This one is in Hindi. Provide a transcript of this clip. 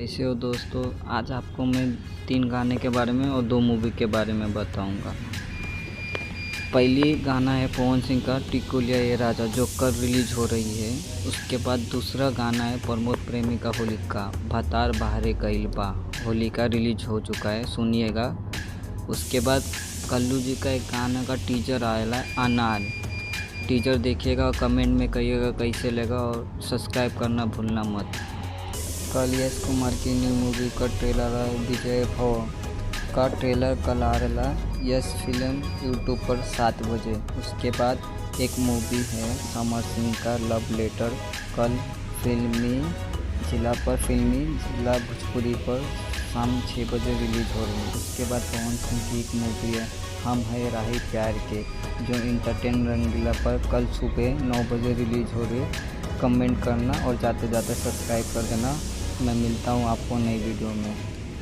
कैसे हो दोस्तों। आज आपको मैं 3 गाने के बारे में और 2 मूवी के बारे में बताऊंगा। पहली गाना है पवन सिंह का टिकुलिया ये राजा जो कल रिलीज हो रही है। उसके बाद दूसरा गाना है प्रमोद प्रेमी का होलिका भतार बहारे गइल बा। होलिका रिलीज हो चुका है, सुनिएगा। उसके बाद कल्लू जी का एक गाना का टीजर आया है अनार। टीजर देखिएगा और कमेंट में कहिएगा कैसे लगा और सब्सक्राइब करना भूलना मत। कल यश कुमार की न्यू मूवी का ट्रेलर है विजय भव का ट्रेलर कल आ रहा यश फिल्म यूट्यूब पर 7 बजे। उसके बाद एक मूवी है समर सिंह का लव लेटर कल फिल्मी जिला भोजपुरी पर शाम 6 बजे रिलीज हो रही है। उसके बाद पवन सिंह की एक मूवी है हम है राही प्यार के जो इंटरटेन रंगीला पर कल सुबह 9 बजे रिलीज हो रही है। कमेंट करना और जाते जाते सब्सक्राइब कर देना। मैं मिलता हूँ आपको नई वीडियो में।